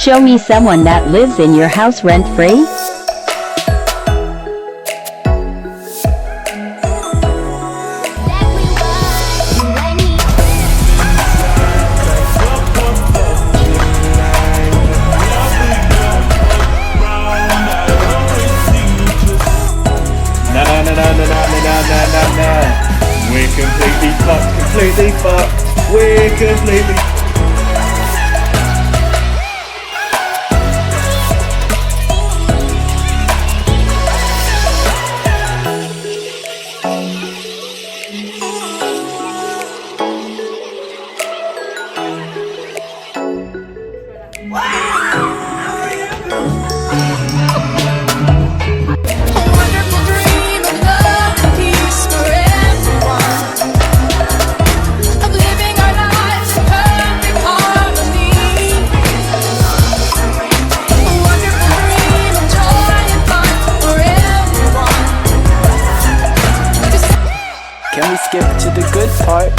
Show me someone that lives in your house rent-free. We're completely fucked. We're completely Can we skip to the good part?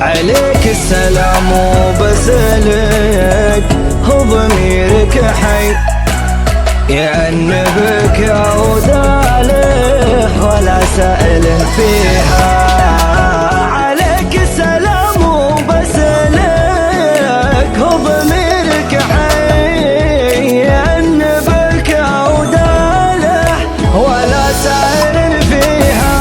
عليك السلام وبسلك هو ضميرك حي يأنبك أو داله ولا سائل فيها عليك السلام وبسلك هو ضميرك حي يأنبك أو داله ولا سائل فيها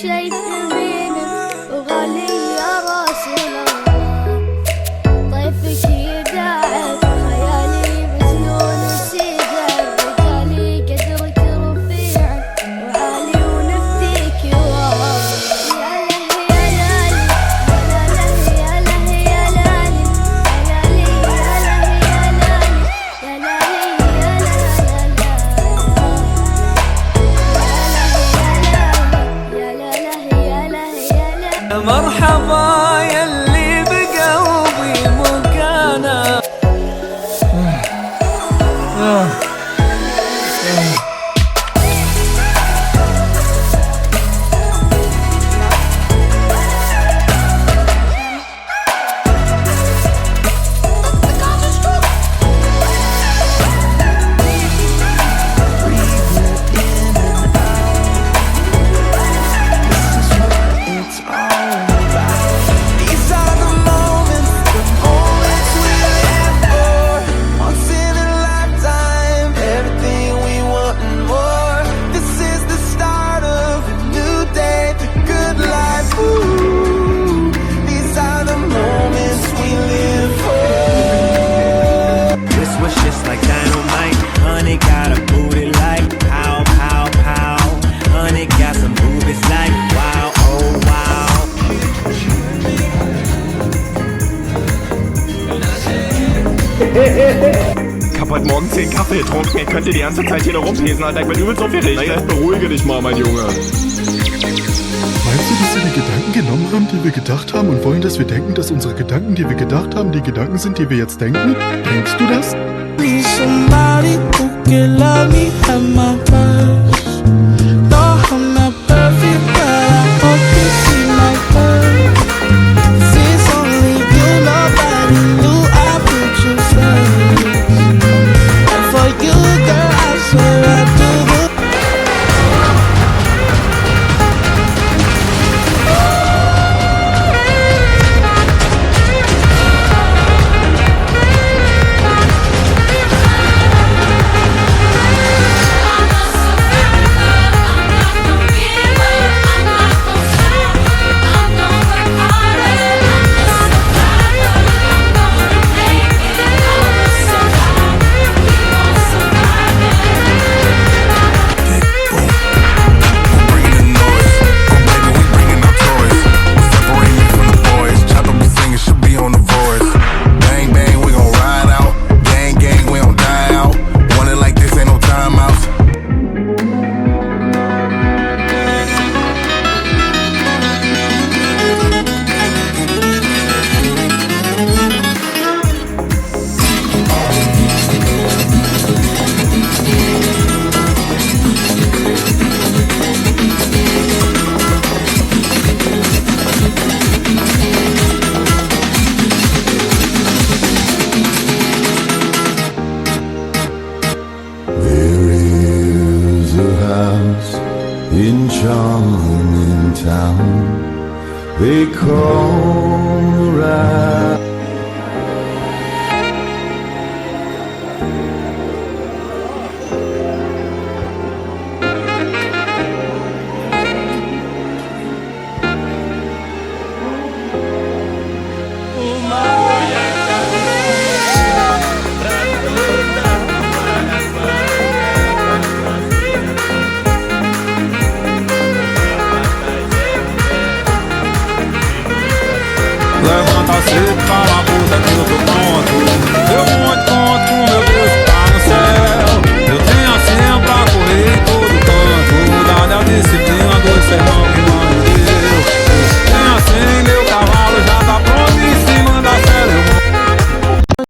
شيء ثمين وغالي يا رسول الله طيفك يداعب خيالي مجنون وسيدة رجالي قدرك رفيع وعالي ونفديك والله يا له يا لالي يا له يا لالي يا لالي يا مرحبا يلي بقلبي مكانه heute Morgen 10 Kaffee getrunken. Ich könnte die ganze Zeit hier nur rumpesen, Alter. Ich bin übelst aufgeregt. Na jetzt beruhige dich mal, mein Junge. Meinst du, dass sie die Gedanken genommen haben, die wir gedacht haben und wollen, dass wir denken, dass unsere Gedanken, die wir gedacht haben, die Gedanken sind, die wir jetzt denken? Denkst du das? Need somebody who can love me at my worst. No, I'm not perfect, but I hope you see my worth. Since only you, nobody knew I put you first. And for you, girl, I swear I do the in charming town they call around.